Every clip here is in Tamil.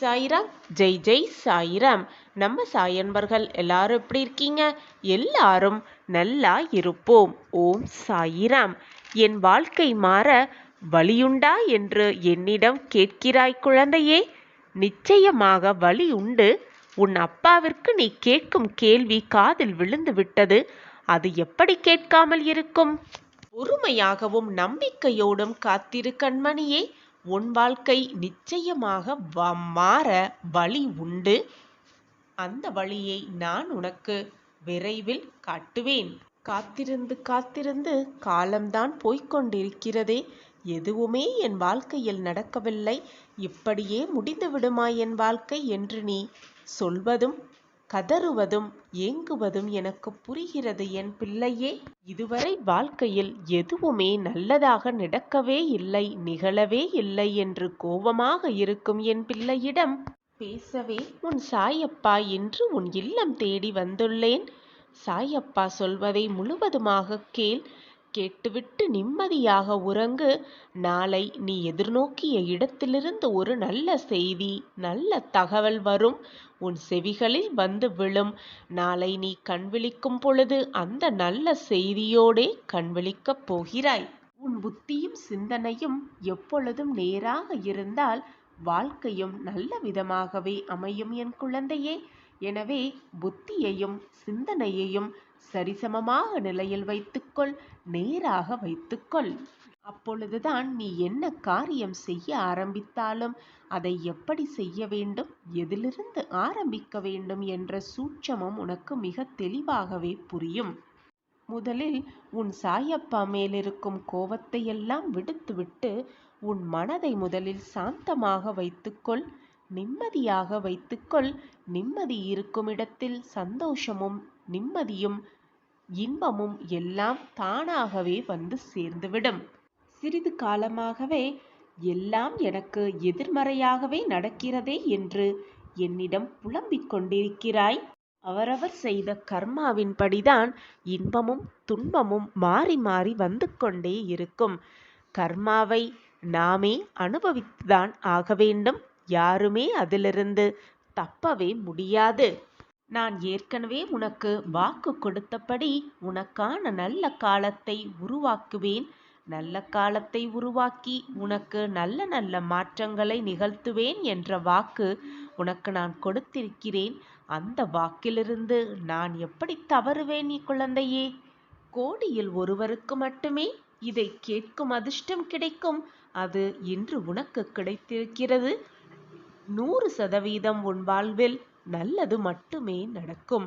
சாய்ராம். ஜெய் ஜெய் சாய்ராம். நம்ம சாயன்பர்கள் எல்லாரும் எப்படி இருக்கீங்க? எல்லாரும் நல்லா இருப்போம். ஓம் சாய்ராம். என் வாழ்க்கை மாற வழியுண்டா என்று என்னிடம் கேட்கிறாய் குழந்தையே. நிச்சயமாக வழி உண்டு. உன் அப்பாவிற்கு நீ கேட்கும் கேள்வி காதில் விழுந்து விட்டது. அது எப்படி கேட்காமல் இருக்கும்? பொறுமையாகவும் நம்பிக்கையோடும் காத்திரு கண்மணியே. உன் வாழ்க்கை நிச்சயமாக மாற வழி உண்டு. அந்த வழியை நான் உனக்கு விரைவில் காட்டுவேன். காத்திருந்து காத்திருந்து காலம்தான் போய்கொண்டிருக்கிறதே. எதுவுமே என் வாழ்க்கையில் நடக்கவில்லை. இப்படியே முடிந்து விடுமா என் வாழ்க்கை என்று நீ சொல்வதும் கதறுவதும் ஏங்குவதும் எனக்கு புரிகிறது என் பிள்ளையே. இதுவரை வாழ்க்கையில் எதுவுமே நல்லதாக நடக்கவே இல்லை, நிகழவே இல்லை என்று கோபமாக இருக்கும் என் பிள்ளையிடம் பேசவே உன் சாயப்பா இன்று உன் இல்லம் தேடி வந்துள்ளேன். சாயப்பா சொல்வதை முழுவதுமாக கேட்டுவிட்டு நிம்மதியாக உறங்கு. நாளை நீ எதிர்நோக்கிய இடத்திலிருந்து ஒரு நல்ல செய்தி, நல்ல தகவல் வரும். உன் செவிகளில் வந்து விழும். நாளை நீ கண்விழிக்கும் பொழுது அந்த நல்ல செய்தியோடே கண்விழிக்கப் போகிறாய். உன் புத்தியும் சிந்தனையும் எப்பொழுதும் நேராக இருந்தால் வாழ்க்கையும் நல்ல விதமாகவே அமையும் என் குழந்தையே. எனவே புத்தியையும் சிந்தனையையும் சரிசமமாக நிலையில் வைத்துக்கொள், நேராக வைத்துக்கொள். அப்பொழுதுதான் நீ என்ன காரியம் செய்ய ஆரம்பித்தாலும் அதை எப்படி செய்ய வேண்டும், எதிலிருந்து ஆரம்பிக்க வேண்டும் என்ற சூட்சமம் உனக்கு மிக தெளிவாகவே புரியும். முதலில் உன் சாயப்பா மேலிருக்கும் கோபத்தை எல்லாம் விடுத்துவிட்டு உன் மனதை முதலில் சாந்தமாக வைத்துக்கொள், நிம்மதியாக வைத்துக்கொள். நிம்மதி இருக்கும் இடத்தில் சந்தோஷமும் நிம்மதியும் இன்பமும் எல்லாம் தானாகவே வந்து சேர்ந்துவிடும். சிறிது காலமாகவே எல்லாம் எனக்கு எதிர்மறையாகவே நடக்கிறதே என்று என்னிடம் புலம்பிக் கொண்டிருக்கிறாய். அவரவர் செய்த கர்மாவின் படிதான் இன்பமும் துன்பமும் மாறி மாறி வந்து கொண்டே இருக்கும். கர்மாவை நாமே அனுபவித்துதான் ஆக வேண்டும். யாருமே அதிலிருந்து தப்பவே முடியாது. நான் ஏற்கனவே உனக்கு வாக்கு கொடுத்தபடி உனக்கான நல்ல காலத்தை உருவாக்குவேன். நல்ல காலத்தை உருவாக்கி உனக்கு நல்ல நல்ல மாற்றங்களை நிகழ்த்துவேன் என்ற வாக்கு உனக்கு நான் கொடுத்திருக்கிறேன். அந்த வாக்கிலிருந்து நான் எப்படி தவறுவேன் நீ குழந்தையே? கோடியில் ஒருவருக்கு மட்டுமே இதை கேட்கும் அதிர்ஷ்டம் கிடைக்கும். அது இன்று உனக்கு கிடைத்திருக்கிறது. 100% உன் வாழ்வில் நல்லது மட்டுமே நடக்கும்.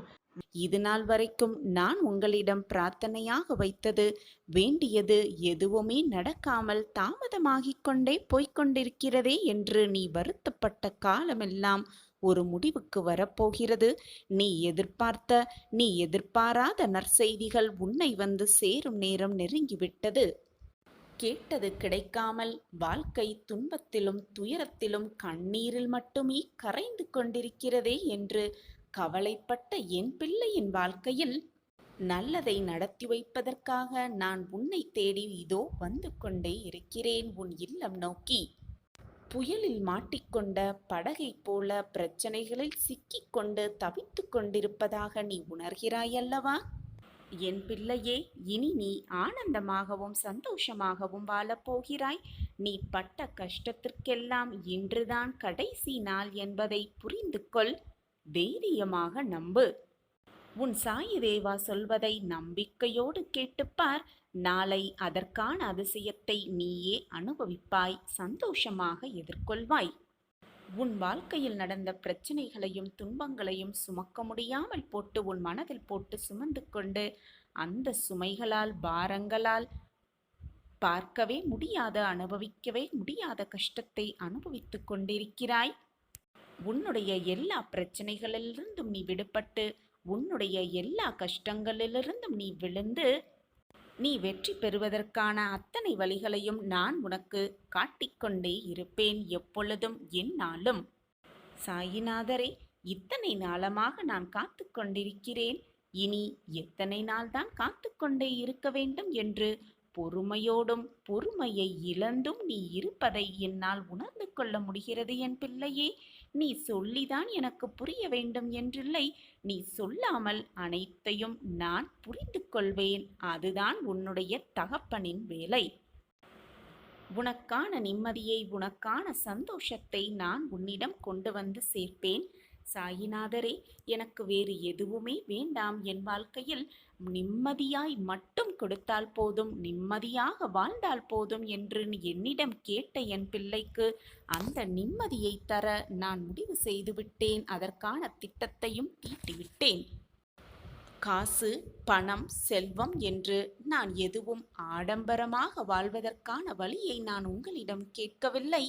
இது நாள் வரைக்கும் நான் உங்களிடம் பிரார்த்தனையாக வைத்தது, வேண்டியது எதுவுமே நடக்காமல் தாமதமாகிக் கொண்டே போய்கொண்டிருக்கிறதே என்று நீ வருத்தப்பட்ட காலமெல்லாம் ஒரு முடிவுக்கு வரப்போகிறது. நீ எதிர்பாராத நற்செய்திகள் உன்னை வந்து சேரும் நேரம் நெருங்கிவிட்டது. கேட்டது கிடைக்காமல் வாழ்க்கை துன்பத்திலும் துயரத்திலும் கண்ணீரில் மட்டுமே கரைந்து கொண்டிருக்கிறதே என்று கவலைப்பட்ட என் பிள்ளையின் வாழ்க்கையில் நல்லதை நடத்தி வைப்பதற்காக நான் உன்னை தேடி இதோ வந்து கொண்டே இருக்கிறேன் உன் இல்லம் நோக்கி. புயலில் மாட்டிக்கொண்ட படகை போல பிரச்சனைகளில் சிக்கிக்கொண்டு தவித்து கொண்டிருப்பதாக நீ உணர்கிறாயல்லவா? என் பிள்ளையே, இனி நீ ஆனந்தமாகவும் சந்தோஷமாகவும் வாழப்போகிறாய். நீ பட்ட கஷ்டத்திற்கெல்லாம் இன்றுதான் கடைசி நாள் என்பதை புரிந்து கொள். தைரியமாக நம்பு. உன் சாயி தேவா சொல்வதை நம்பிக்கையோடு கேட்டுப்பார். நாளை அதற்கான அதிசயத்தை நீயே அனுபவிப்பாய், சந்தோஷமாக எதிர்கொள்வாய். உன் வாழ்க்கையில் நடந்த பிரச்சனைகளையும் துன்பங்களையும் சுமக்க முடியாமல் போட்டு உன் மனதில் போட்டு சுமந்து கொண்டு அந்த சுமைகளால் பாரங்களால் பார்க்கவே முடியாத அனுபவிக்கவே முடியாத கஷ்டத்தை அனுபவித்து கொண்டிருக்கிறாய். உன்னுடைய எல்லா பிரச்சனைகளிலிருந்தும் நீ விடுபட்டு உன்னுடைய எல்லா கஷ்டங்களிலிருந்தும் நீ விழுந்து நீ வெற்றி பெறுவதற்கான அத்தனை வழிகளையும் நான் உனக்கு காட்டிக்கொண்டே இருப்பேன், எப்பொழுதும் எந்நாளும். சாயிநாதரே, இத்தனை நாளமாக நான் காத்து கொண்டிருக்கிறேன். இனி எத்தனை நாள்தான் காத்து கொண்டே இருக்க வேண்டும் என்று பொறுமையோடும் பொறுமையை இழந்தும் நீ இருப்பதை என்னால் உணர்ந்து கொள்ள முடிகிறது என் பிள்ளையே. நீ சொல்லிதான் எனக்கு புரிய வேண்டும் என்றில்லை. நீ சொல்லாமல் அனைத்தையும் நான் புரிந்து கொள்வேன். அதுதான் உன்னுடைய தகப்பனின் வேலை. உனக்கான நிம்மதியை, உனக்கான சந்தோஷத்தை நான் உன்னிடம் கொண்டு வந்து சேர்ப்பேன். சாயிநாதரே, எனக்கு வேறு எதுவுமே வேண்டாம். என் வாழ்க்கையில் நிம்மதியாய் மட்டும் கொடுத்தால் போதும், நிம்மதியாக வாழ்ந்தால் போதும் என்று நீ என்னிடம் கேட்ட என் பிள்ளைக்கு அந்த நிம்மதியை தர நான் முடிவு செய்துவிட்டேன். அதற்கான திட்டத்தையும் தீட்டிவிட்டேன். காசு, பணம், செல்வம் என்று நான் எதுவும் ஆடம்பரமாக வாழ்வதற்கான வழியை நான் உங்களிடம் கேட்கவில்லை.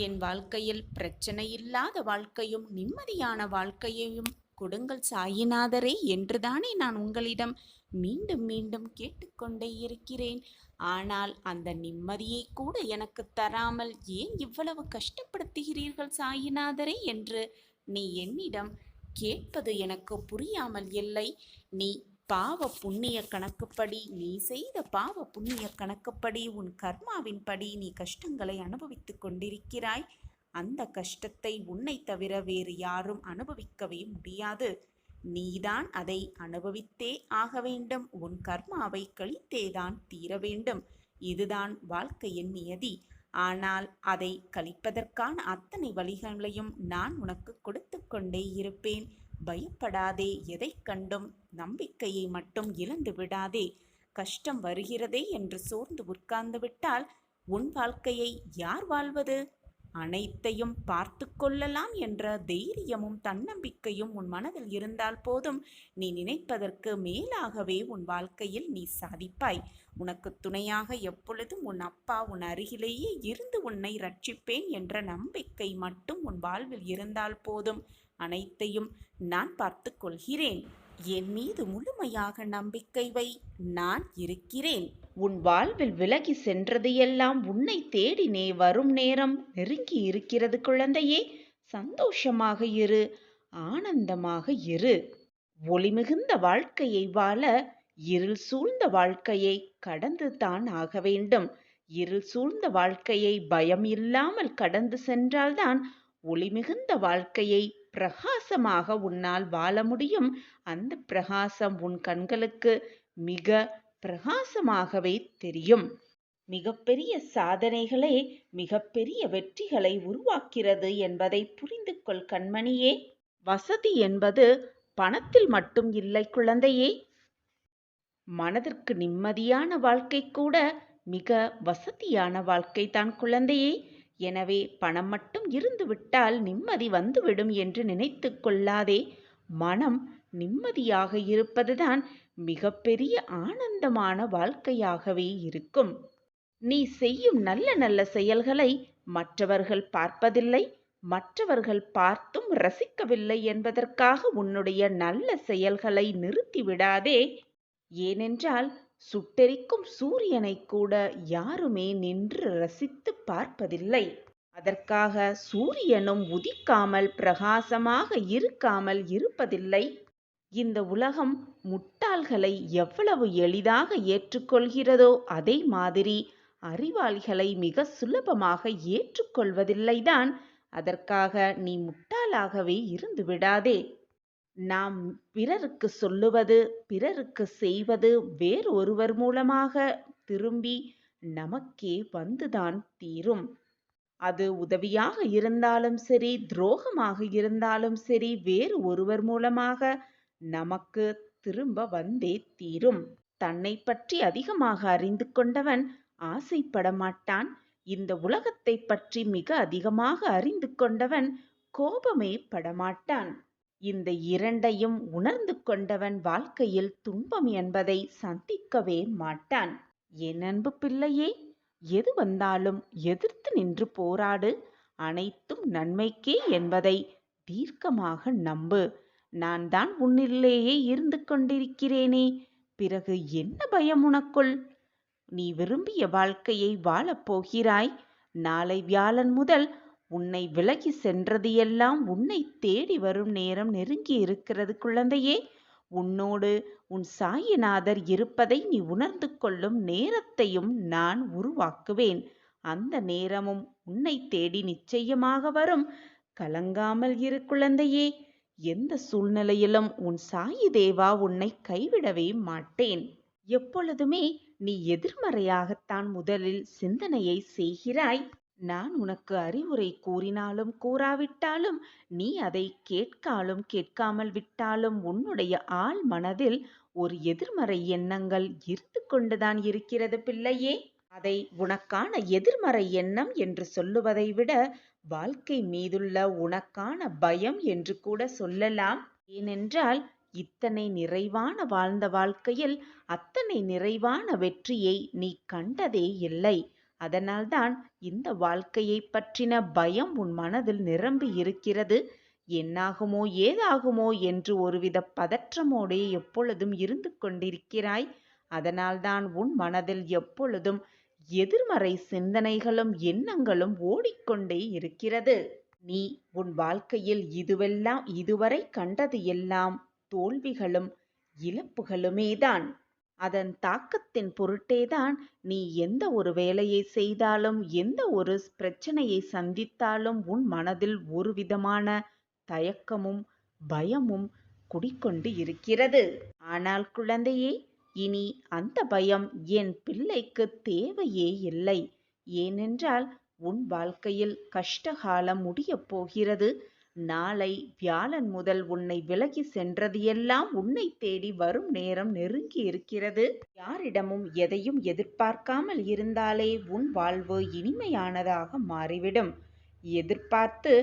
என் வாழ்க்கையில் பிரச்சனையில்லாத வாழ்க்கையும் நிம்மதியான வாழ்க்கையையும் கொடுங்கள் சாயிநாதரே என்றுதானே நான் உங்களிடம் மீண்டும் மீண்டும் கேட்டுக்கொண்டே இருக்கிறேன். ஆனால் அந்த நிம்மதியை கூட எனக்கு தராமல் ஏன் இவ்வளவு கஷ்டப்படுத்துகிறீர்கள் சாயிநாதரே என்று நீ என்னிடம் கேட்பது எனக்கு புரியாமல் இல்லை. நீ பாவ புண்ணிய கணக்குப்படி, நீ செய்த பாவ புண்ணிய கணக்குப்படி, உன் கர்மாவின் படி நீ கஷ்டங்களை அனுபவித்துக் கொண்டிருக்கிறாய். அந்த கஷ்டத்தை உன்னை தவிர வேறு யாரும் அனுபவிக்கவே முடியாது. நீதான் அதை அனுபவித்தே ஆக வேண்டும். உன் கர்மாவை கழித்தேதான் தீர வேண்டும். இதுதான் வாழ்க்கையின் நியதி. ஆனால் அதை கழிப்பதற்கான அத்தனை வழிகளையும் நான் உனக்கு கொடுத்து கொண்டே இருப்பேன். பயப்படாதே. எதை கண்டும் நம்பிக்கையை மட்டும் இழந்து விடாதே. கஷ்டம் வருகிறதே என்று சோர்ந்து உட்கார்ந்து விட்டால் உன் வாழ்க்கையை யார் வாழ்வது? அனைத்தையும் பார்த்து கொள்ளலாம் என்ற தைரியமும் தன்னம்பிக்கையும் உன் மனதில் இருந்தால் போதும், நீ நினைப்பதற்கு மேலாகவே உன் வாழ்க்கையில் நீ சாதிப்பாய். உனக்கு துணையாக எப்பொழுதும் உன் அப்பா உன் அருகிலேயே இருந்து உன்னை ரட்சிப்பேன் என்ற நம்பிக்கை மட்டும் உன் வாழ்வில் இருந்தால் போதும், அனைத்தையும் நான் பார்த்து கொள்கிறேன். என் மீது முழுமையாக நம்பிக்கை வை. நான் இருக்கிறேன். உன் வாழ்வில் விலகி சென்றது எல்லாம் உன்னை தேடினே வரும் நேரம் நெருங்கி இருக்கிறது குழந்தையே. சந்தோஷமாக இரு, ஆனந்தமாக இரு. ஒளிமிகுந்த வாழ்க்கையை வாழ இருள் சூழ்ந்த வாழ்க்கையை கடந்து தான் ஆக வேண்டும். இருள் சூழ்ந்த வாழ்க்கையை பயம் இல்லாமல் கடந்து சென்றால்தான் ஒளிமிகுந்த வாழ்க்கையை பிரகாசமாக உன்னால் வாழ முடியும். அந்த பிரகாசம் உன் கண்களுக்கு மிக பிரகாசமாகவே தெரியும். மிகப்பெரிய சாதனைகளே மிகப்பெரிய வெற்றிகளை உருவாக்கிறது என்பதை புரிந்து கொள் கண்மணியே. வசதி என்பது பணத்தில் மட்டும் இல்லை குழந்தையே. மனதிற்கு நிம்மதியான வாழ்க்கை கூட மிக வசதியான வாழ்க்கை தான் குழந்தையே. எனவே பணம் மட்டும் இருந்து விட்டால் நிம்மதி வந்துவிடும் என்று நினைத்து கொள்ளாதே. மனம் நிம்மதியாக இருப்பதுதான் மிகப்பெரிய ஆனந்தமான வாழ்க்கையாகவே இருக்கும். நீ செய்யும் நல்ல நல்ல செயல்களை மற்றவர்கள் பார்ப்பதில்லை, மற்றவர்கள் பார்த்தும் ரசிக்கவில்லை என்பதற்காக உன்னுடைய நல்ல செயல்களை நிறுத்திவிடாதே. ஏனென்றால் சுட்டெரிக்கும் சூரியனை கூட யாருமே நின்று ரசித்து பார்ப்பதில்லை. அதற்காக சூரியனும் உதிக்காமல் பிரகாசமாக இருக்காமல் இருப்பதில்லை. இந்த உலகம் முட்டாள்களை எவ்வளவு எளிதாக ஏற்றுக்கொள்கிறதோ அதே மாதிரி அறிவாளிகளை மிக சுலபமாக ஏற்றுக்கொள்வதில்லைதான். அதற்காக நீ முட்டாளாகவே இருந்து விடாதே. நாம் பிறருக்கு சொல்லுவது, பிறருக்கு செய்வது வேறு ஒருவர் மூலமாக திரும்பி நமக்கே வந்துதான் தீரும். அது உதவியாக இருந்தாலும் சரி, துரோகமாக இருந்தாலும் சரி, வேறு ஒருவர் மூலமாக நமக்கு திரும்ப வந்தே தீரும். தன்னை பற்றி அதிகமாக அறிந்து கொண்டவன் ஆசைப்பட மாட்டான். இந்த உலகத்தை பற்றி மிக அதிகமாக அறிந்து கொண்டவன் கோபமே படமாட்டான். இந்த இரண்டையும் உணர்ந்து கொண்டவன் வாழ்க்கையில் துன்பம் என்பதை சந்திக்கவே மாட்டான். என் அன்பு பிள்ளையே, எது வந்தாலும் எதிர்த்து நின்று போராடு. அனைத்தும் நன்மைக்கே என்பதை தீர்க்கமாக நம்பு. நான் தான் உன்னிலேயே இருந்து கொண்டிருக்கிறேனே, பிறகு என்ன பயம் உனக்குள்? நீ விரும்பிய வாழ்க்கையை வாழப்போகிறாய். நாளை வியாழன் முதல் உன்னை விலகி சென்றது எல்லாம் உன்னை தேடி வரும் நேரம் நெருங்கி இருக்கிறது குழந்தையே. உன்னோடு உன் சாயிநாதர் இருப்பதை நீ உணர்ந்து கொள்ளும் நேரத்தையும் நான் உருவாக்குவேன். அந்த நேரமும் உன்னை தேடி நிச்சயமாக வரும். கலங்காமல் இரு குழந்தையே. எந்த சூழ்நிலையிலும் உன் சாயி தேவா உன்னை கைவிடவே மாட்டேன். எப்பொழுதுமே நீ எதிர்மறையாகத்தான் முதலில் சிந்தனையை செய்கிறாய். நான் உனக்கு அறிவுரை கூறினாலும் கூறாவிட்டாலும், நீ அதை கேட்காலும் கேட்காமல் விட்டாலும், உன்னுடைய ஆழ் மனதில் ஒரு எதிர்மறை எண்ணங்கள் இருந்து கொண்டுதான் இருக்கிறது பிள்ளையே. அதை உனக்கான எதிர்மறை எண்ணம் என்று சொல்லுவதை விட வாழ்க்கை மீதுள்ள உனக்கான பயம் என்று கூட சொல்லலாம். ஏனென்றால் இத்தனை நிறைவான வாழ்ந்த வாழ்க்கையில் அத்தனை நிறைவான வெற்றியை நீ கண்டதே இல்லை. அதனால்தான் இந்த வாழ்க்கையை பற்றின பயம் உன் மனதில் நிரம்பி இருக்கிறது. என்னாகுமோ ஏதாகுமோ என்று ஒருவித பதற்றமோடே எப்பொழுதும் இருந்து கொண்டிருக்கிறாய். அதனால்தான் உன் மனதில் எப்பொழுதும் எதிர்மறை சிந்தனைகளும் எண்ணங்களும் ஓடிக்கொண்டே இருக்கிறது. நீ உன் வாழ்க்கையில் இதுவரை கண்டது எல்லாம் தோல்விகளும் இழப்புகளுமேதான். அதன் தாக்கத்தின் பொருட்டேதான் நீ எந்த ஒரு வேலையை செய்தாலும், எந்த ஒரு பிரச்சனையை சந்தித்தாலும் உன் மனதில் ஒரு விதமான தயக்கமும் பயமும் குடிக்கொண்டு இருக்கிறது. ஆனால் குழந்தையே, இனி அந்த பயம் என் பிள்ளைக்கு தேவையே இல்லை. ஏனென்றால் உன் வாழ்க்கையில் கஷ்டகாலம் முடியப் போகிறது. நாளை வியாழன் முதல் உன்னை விலகி சென்றது எல்லாம் உன்னை தேடி வரும் நேரம் நெருங்கி இருக்கிறது. யாரிடமும் எதையும் எதிர்பார்க்காமல் இருந்தாலே உன் வாழ்வு இனிமையானதாக மாறிவிடும். எதிர்பார்த்து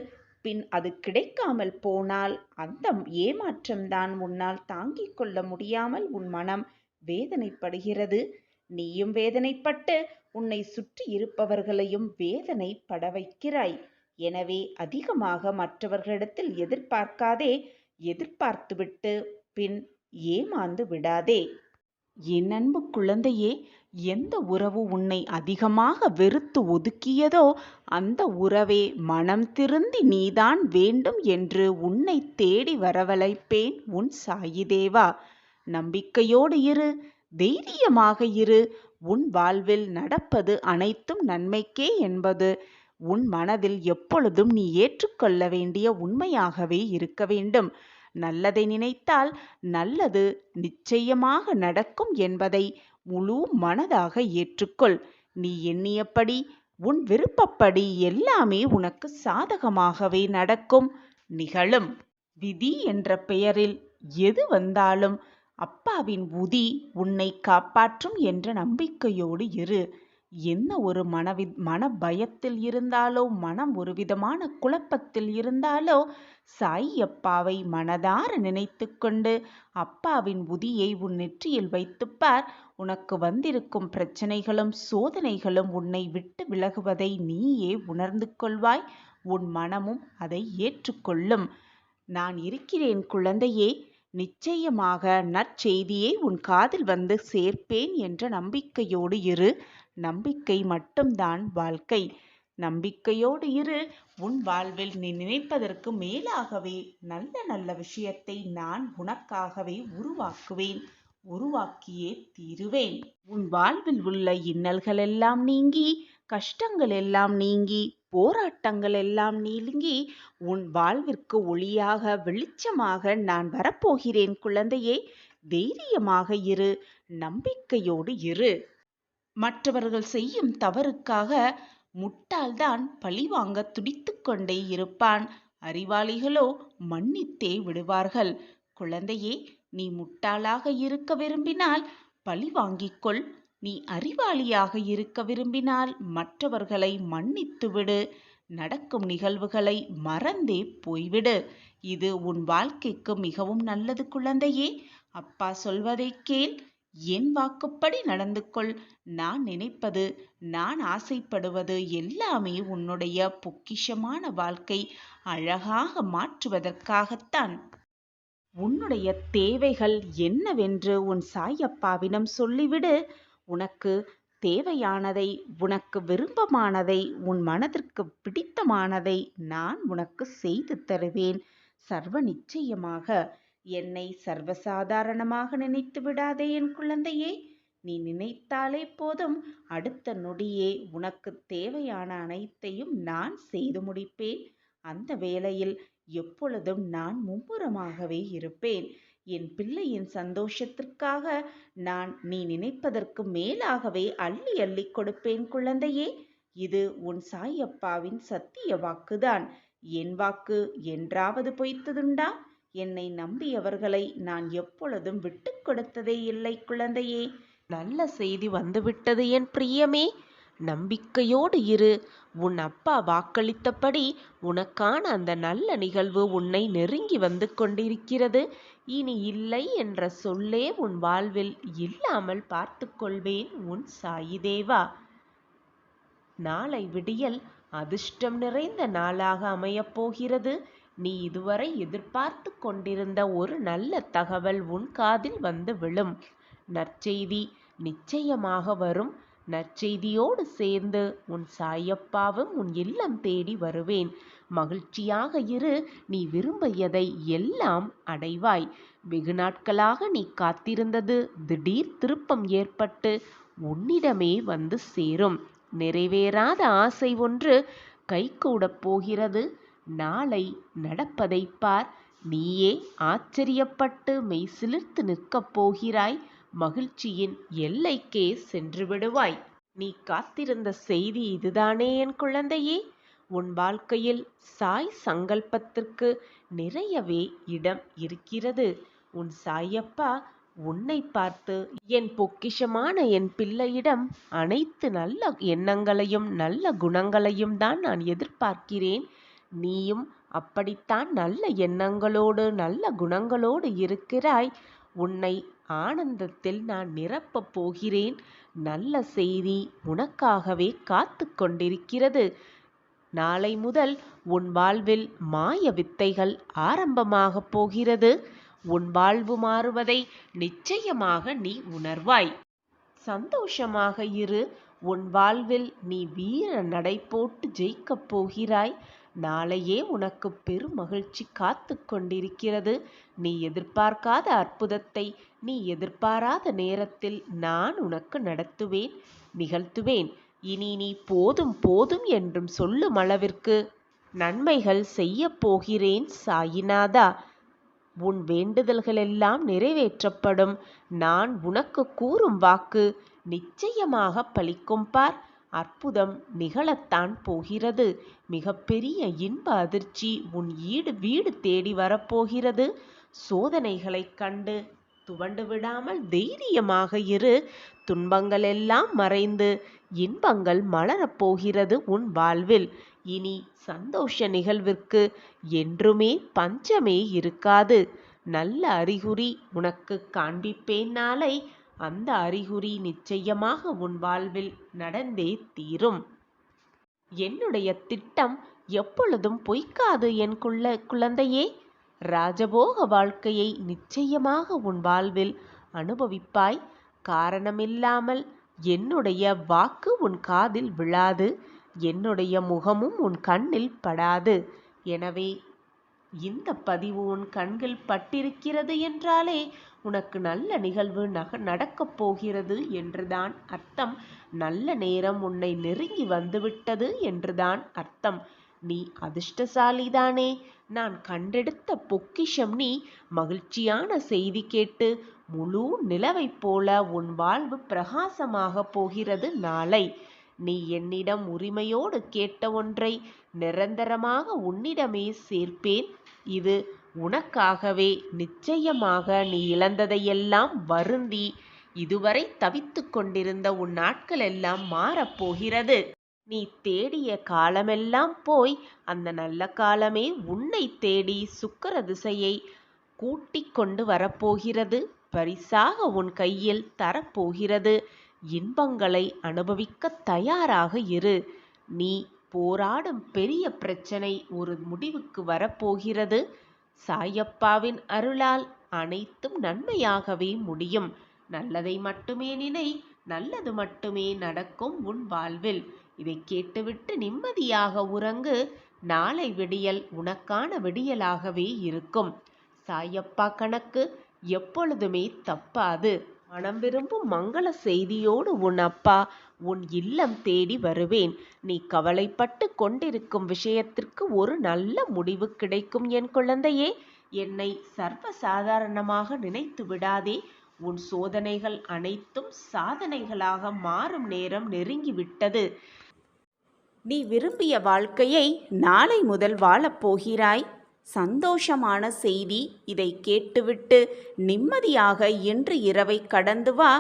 பின் அது கிடைக்காமல் போனால் அந்த ஏமாற்றம்தான் உன்னால் தாங்கிக் கொள்ள முடியாமல் உன் மனம் வேதனைப்படுகிறது. நீயும் வேதனைப்பட்டு உன்னை சுற்றி இருப்பவர்களையும் வேதனைப்பட வைக்கிறாய். எனவே அதிகமாக மற்றவர்களிடத்தில் எதிர்பார்க்காதே. எதிர்பார்த்துவிட்டு பின் ஏமாந்து விடாதே. என் அன்பு குழந்தையே, எந்த உறவு உன்னை அதிகமாக வெறுத்து ஒதுக்கியதோ அந்த உறவே மனம் திருந்தி நீதான் வேண்டும் என்று உன்னை தேடி வரவழைப்பேன் உன் சாயி தேவா. நம்பிக்கையோடு இரு, தைரியமாக இரு. உன் வாழ்வில் நடப்பது அனைத்தும் நன்மைக்கே என்பது உன் மனதில் எப்பொழுதும் நீ ஏற்றுக்கொள்ள வேண்டிய உண்மையாகவே இருக்க வேண்டும். நல்லதை நினைத்தால் நல்லது நிச்சயமாக நடக்கும் என்பதை முழு மனதாக ஏற்றுக்கொள். நீ எண்ணியபடி உன் விருப்பப்படி எல்லாமே உனக்கு சாதகமாகவே நடக்கும், நிகழும். விதி என்ற பெயரில் எது வந்தாலும் அப்பாவின் உதி உன்னை காப்பாற்றும் என்ற நம்பிக்கையோடு இரு. என்ன ஒரு மன பயத்தில் இருந்தாலோ, மனம் ஒரு விதமான குழப்பத்தில் இருந்தாலோ, சாய் அப்பாவை மனதார நினைத்து கொண்டு அப்பாவின் உதியை உன் நெற்றியில் வைத்துப்பார். உனக்கு வந்திருக்கும் பிரச்சனைகளும் சோதனைகளும் உன்னை விட்டு விலகுவதை நீயே உணர்ந்து கொள்வாய். உன் மனமும் அதை ஏற்றுக்கொள்ளும். நான் இருக்கிறேன் குழந்தையே. நிச்சயமாக நற்செய்தியை உன் காதில் வந்து சேர்ப்பேன் என்ற நம்பிக்கையோடு இரு. நம்பிக்கை மட்டும்தான் வாழ்க்கை. நம்பிக்கையோடு இரு. உன் வாழ்வில் நீ நினைப்பதற்கு மேலாகவே நல்ல நல்ல விஷயத்தை நான் உனக்காகவே உருவாக்குவேன், உருவாக்கியே தீருவேன். உன் வாழ்வில் உள்ள இன்னல்கள் எல்லாம் நீங்கி, கஷ்டங்கள் எல்லாம் நீங்கி, போராட்டங்கள் எல்லாம் நீங்கி உன் வாழ்விற்கு ஒளியாக வெளிச்சமாக நான் வரப்போகிறேன் குழந்தையே. தைரியமாக இரு, நம்பிக்கையோடு இரு. மற்றவர்கள் செய்யும் தவறுக்காக முட்டாள்தான் பழிவாங்க துடித்து கொண்டே இருப்பான். அறிவாளிகளோ மன்னித்தே விடுவார்கள். குழந்தையே, நீ முட்டாளாக இருக்க விரும்பினால் பழி வாங்கிக்கொள். நீ அறிவாளியாக இருக்க விரும்பினால் மற்றவர்களை மன்னித்துவிடு. நடக்கும் நிகழ்வுகளை மறந்தே போய்விடு. இது உன் வாழ்க்கைக்கு மிகவும் நல்லது குழந்தையே. அப்பா சொல்வதை கேள். என் வாக்குப்படி நடந்து கொள். நான் நினைப்பது, நான் ஆசைப்படுவது எல்லாமே உன்னுடைய பொக்கிஷமான வாழ்க்கை அழகாக மாற்றுவதற்காகத்தான். உன்னுடைய தேவைகள் என்னவென்று உன் சாயப்பாவிடம் சொல்லிவிடு. உனக்கு தேவையானதை, உனக்கு விருப்பமானதை, உன் மனதிற்கு பிடித்தமானதை நான் உனக்கு செய்து தருவேன். சர்வ நிச்சயமாக. என்னை சர்வசாதாரணமாக நினைத்து விடாதே என் குழந்தையே. நீ நினைத்தாலே போதும், அடுத்த நொடியே உனக்கு தேவையான அனைத்தையும் நான் செய்து முடிப்பேன். அந்த வேளையில் எப்பொழுதும் நான் மும்முரமாகவே இருப்பேன். என் பிள்ளையின் சந்தோஷத்திற்காக நான் நீ நினைப்பதற்கு மேலாகவே அள்ளி அள்ளி கொடுப்பேன் குழந்தையே. இது உன் சாயப்பாவின் சத்திய வாக்குதான். என் வாக்கு என்றாவது பொய்த்ததுண்டா? என்னை நம்பியவர்களை நான் எப்பொழுதும் விட்டு கொடுத்ததே இல்லை குழந்தையே. நல்ல செய்தி வந்துவிட்டது என் பிரியமே. நம்பிக்கையோடு இரு. உன் அப்பா வாக்களித்தபடி உனக்கான அந்த நல்ல நிகழ்வு உன்னை நெருங்கி வந்து கொண்டிருக்கிறது. இனி இல்லை என்ற சொல்லே உன் வாழ்வில் இல்லாமல் பார்த்து கொள்வேன் உன் சாயி தேவா. நாளை விடியல் அதிர்ஷ்டம் நிறைந்த நாளாக அமையப் போகிறது. நீ இதுவரை எதிர்பார்த்து கொண்டிருந்த ஒரு நல்ல தகவல் உன் காதில் வந்து விழும். நற்செய்தி நிச்சயமாக வரும். நற்செய்தியோடு சேர்ந்து உன் சாயப்பாவும் உன் இல்லம் தேடி வருவேன். மகிழ்ச்சியாக இரு. நீ விரும்பியதை எல்லாம் அடைவாய். வெகு நாட்களாக நீ காத்திருந்தது திடீர் திருப்பம் ஏற்பட்டு உன்னிடமே வந்து சேரும். நிறைவேறாத ஆசை ஒன்று கைகூடப் போகிறது. நாளை நடப்பதை பார். நீயே ஆச்சரியப்பட்டு மெய் சிலிர்த்து நிற்கப் போகிறாய். மகிழ்ச்சியின் எல்லைக்கே சென்று விடுவாய். நீ காத்திருந்த செய்தி இதுதானே என் குழந்தையே. உன் வாழ்க்கையில் சாய் சங்கல்பத்திற்கு நிறையவே இடம் இருக்கிறது. உன் சாயப்பா உன்னை பார்த்து, என் பொக்கிஷமான என் பிள்ளையிடம் அனைத்து நல்ல எண்ணங்களையும் நல்ல குணங்களையும் தான் நான் எதிர்பார்க்கிறேன். நீயும் அப்படித்தான் நல்ல எண்ணங்களோடு நல்ல குணங்களோடு இருக்கிறாய். உன்னை ஆனந்தத்தில் நான் நிரப்பப் போகிறேன். நல்ல செய்தி உனக்காகவே காத்து கொண்டிருக்கிறது. நாளை முதல் உன் வாழ்வில் மாய வித்தைகள் ஆரம்பமாகப் போகிறது. உன் வாழ்வு மாறுவதை நிச்சயமாக நீ உணர்வாய். சந்தோஷமாக இரு. உன் வாழ்வில் நீ வீர நடை போட்டு ஜெயிக்கப் போகிறாய். நாளையே உனக்கு பெரும் மகிழ்ச்சி காத்து கொண்டிருக்கிறது. நீ எதிர்பார்க்காத அற்புதத்தை நீ எதிர்பாராத நேரத்தில் நான் உனக்கு நடத்துவேன், நிகழ்த்துவேன். இனி நீ போதும் போதும் என்றும் சொல்லும் அளவிற்கு நன்மைகள் செய்யப் போகிறேன் சாயிநாதா. உன் வேண்டுதல்களெல்லாம் நிறைவேற்றப்படும். நான் உனக்கு கூறும் வாக்கு நிச்சயமாக பலிக்கும் பார். அற்புதம் நிகழத்தான் போகிறது. மிகப்பெரிய இன்ப அதிர்ச்சி உன் வீடு தேடி வரப்போகிறது. சோதனைகளைக் கண்டு துவண்டு விடாமல் தைரியமாக இரு. துன்பங்கள் எல்லாம் மறைந்து இன்பங்கள் மலரப்போகிறது உன் வாழ்வில். இனி சந்தோஷ நிகழ்விற்கு என்றுமே பஞ்சமே இருக்காது. நல்ல அறிகுறி உனக்கு காண்பிப்பேன் நாளை. அந்த அறிகுறி நிச்சயமாக உன் வாழ்வில் நடந்தே தீரும். என்னுடைய திட்டம் எப்பொழுதும் பொய்க்காது என் குழந்தையே. ராஜபோக வாழ்க்கையை நிச்சயமாக உன் வாழ்வில் அனுபவிப்பாய். காரணமில்லாமல் என்னுடைய வாக்கு உன் காதில் விழாது. என்னுடைய முகமும் உன் கண்ணில் படாது. எனவே இந்த பதிவு உன் கண்கள் பட்டிருக்கிறது என்றாலே உனக்கு நல்ல நிகழ்வு நடக்கப் போகிறது என்றுதான் அர்த்தம். நல்ல நேரம் உன்னை நெருங்கி வந்துவிட்டது என்றுதான் அர்த்தம். நீ அதிர்ஷ்டசாலிதானே. நான் கண்டெடுத்த பொக்கிஷம் நீ. மகிழ்ச்சியான செய்தி கேட்டு முழு நிலவைப் போல உன் வாழ்வு பிரகாசமாக போகிறது நாளை. நீ என்னிடம் உரிமையோடு கேட்ட ஒன்றை நிரந்தரமாக உன்னிடமே சேர்ப்பேன். இது உனக்காகவே. நிச்சயமாக நீ இழந்ததையெல்லாம் வருந்தி இதுவரை தவித்து கொண்டிருந்த உன் நாட்கள் எல்லாம் மாறப்போகிறது. நீ தேடிய காலமெல்லாம் போய் அந்த நல்ல காலமே உன்னை தேடி சுக்கிர திசையை கூட்டிக் கொண்டு வரப்போகிறது. பரிசாக உன் கையில் தரப்போகிறது. இன்பங்களை அனுபவிக்க தயாராக இரு. நீ போராடும் பெரிய பிரச்சனை ஒரு முடிவுக்கு வரப்போகிறது. சாயப்பாவின் அருளால் அனைத்தும் நன்மையாகவே முடியும். நல்லதை மட்டுமே நினை. நல்லது மட்டுமே நடக்கும் உன் வாழ்வில். இதை கேட்டுவிட்டு நிம்மதியாக உறங்கு. நாளை விடியல் உனக்கான விடியலாகவே இருக்கும். சாயப்பா கணக்கு எப்பொழுதுமே தப்பாது. மனம் விரும்பும் மங்கள செய்தியோடு உன் அப்பா உன் இல்லம் தேடி வருவேன். நீ கவலைப்பட்டு கொண்டிருக்கும் விஷயத்திற்கு ஒரு நல்ல முடிவு கிடைக்கும் என் குழந்தையே. என்னை சர்வ சாதாரணமாக நினைத்து விடாதே. உன் சோதனைகள் அனைத்தும் சாதனைகளாக மாறும் நேரம் நெருங்கிவிட்டது. நீ விரும்பிய வாழ்க்கையை நாளை முதல் வாழப்போகிறாய். சந்தோஷமான செய்தி. இதை கேட்டுவிட்டு நிம்மதியாக இன்று இரவை கடந்து வா.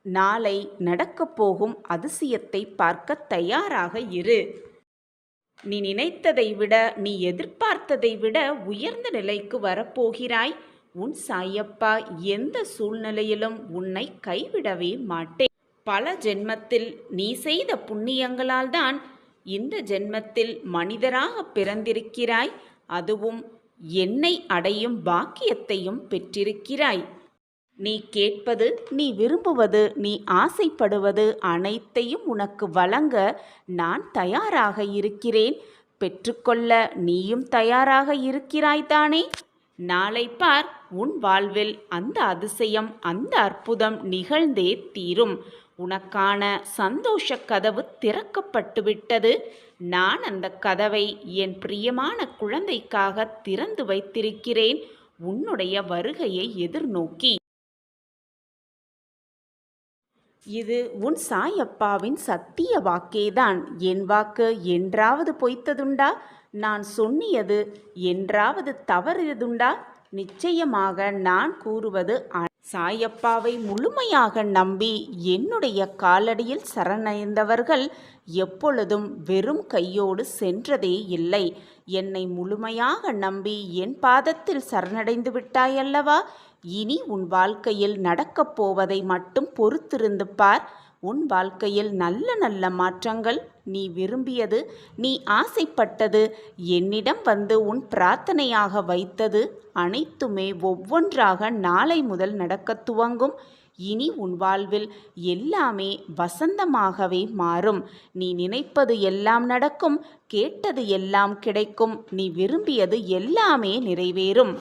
நாளை நடக்கப் போகும் அதிசயத்தை பார்க்க தயாராக இரு. நீ நினைத்ததை விட, நீ எதிர்பார்த்ததை விட உயர்ந்த நிலைக்கு வரப்போகிறாய். உன் சாயப்பா எந்த சூழ்நிலையிலும் உன்னை கைவிடவே மாட்டேன். பல ஜென்மத்தில் நீ செய்த புண்ணியங்களால் தான் இந்த ஜென்மத்தில் மனிதராக பிறந்திருக்கிறாய். அதுவும் என்னை அடையும் பாக்கியத்தையும் பெற்றிருக்கிறாய். நீ கேட்பது, நீ விரும்புவது, நீ ஆசைப்படுவது அனைத்தையும் உனக்கு வழங்க நான் தயாராக இருக்கிறேன். பெற்றுக்கொள்ள நீயும் தயாராக இருக்கிறாய்தானே? நாளை பார், உன் வாழ்வில் அந்த அதிசயம், அந்த அற்புதம் நிகழ்ந்தே தீரும். உனக்கான சந்தோஷ கதவு திறக்கப்பட்டுவிட்டது. நான் அந்த கதவை என் பிரியமான குழந்தைக்காக திறந்து வைத்திருக்கிறேன், உன்னுடைய வருகையை எதிர்நோக்கி. இது உன் சாயப்பாவின் சத்திய வாக்கேதான். என் வாக்கு என்றாவது பொய்த்ததுண்டா? நான் சொன்னியது என்றாவது தவறியதுண்டா? நிச்சயமாக நான் கூறுவது சாயப்பாவை முழுமையாக நம்பி என்னுடைய காலடியில் சரணடைந்தவர்கள் எப்பொழுதும் வெறும் கையோடு சென்றதே இல்லை. என்னை முழுமையாக நம்பி என் பாதத்தில் சரணடைந்து விட்டாயல்லவா? இனி உன் வாழ்க்கையில் நடக்கப் போவதை மட்டும் பொறுத்திருந்து பார். உன் வாழ்க்கையில் நல்ல நல்ல மாற்றங்கள், நீ விரும்பியது, நீ ஆசைப்பட்டது, என்னிடம் வந்து உன் பிரார்த்தனையாக வைத்தது அனைத்துமே ஒவ்வொன்றாக நாளை முதல் நடக்கத் துவங்கும். இனி உன் வாழ்வில் எல்லாமே வசந்தமாகவே மாறும். நீ நினைப்பது எல்லாம் நடக்கும், கேட்டது எல்லாம் கிடைக்கும், நீ விரும்பியது எல்லாமே நிறைவேறும்.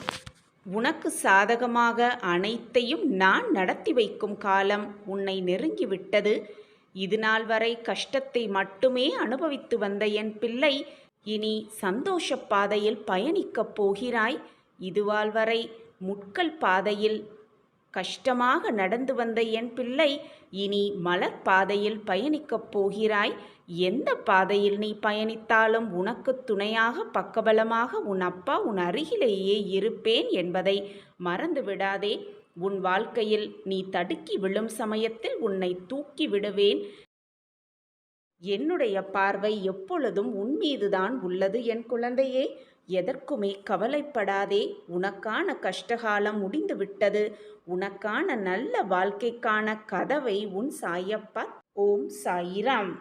உனக்கு சாதகமாக அனைத்தையும் நான் நடத்தி வைக்கும் காலம் உன்னை நெருங்கிவிட்டது. இதுநாள் வரை கஷ்டத்தை மட்டுமே அனுபவித்து வந்த என் பிள்ளை இனி சந்தோஷ பாதையில் பயணிக்கப் போகிறாய். இதுவால் வரை முட்கள் பாதையில் கஷ்டமாக நடந்து வந்த என் பிள்ளை இனி மலர் பாதையில் பயணிக்கப் போகிறாய். எந்த பாதையில் நீ பயணித்தாலும் உனக்கு துணையாக பக்கபலமாக உன் அப்பா உன் அருகிலேயே இருப்பேன் என்பதை மறந்து விடாதே. உன் வாழ்க்கையில் நீ தடுக்கி விழும் சமயத்தில் உன்னை தூக்கி விடுவேன். என்னுடைய பார்வை எப்பொழுதும் உன் மீதுதான் உள்ளது என் குழந்தையே. எதற்குமே கவலைப்படாதே. உனக்கான கஷ்டகாலம் முடிந்து விட்டது. உனக்கான நல்ல வாழ்க்கைக்கான கதவை உன் சாயப்பா. ஓம் சாயிராம்.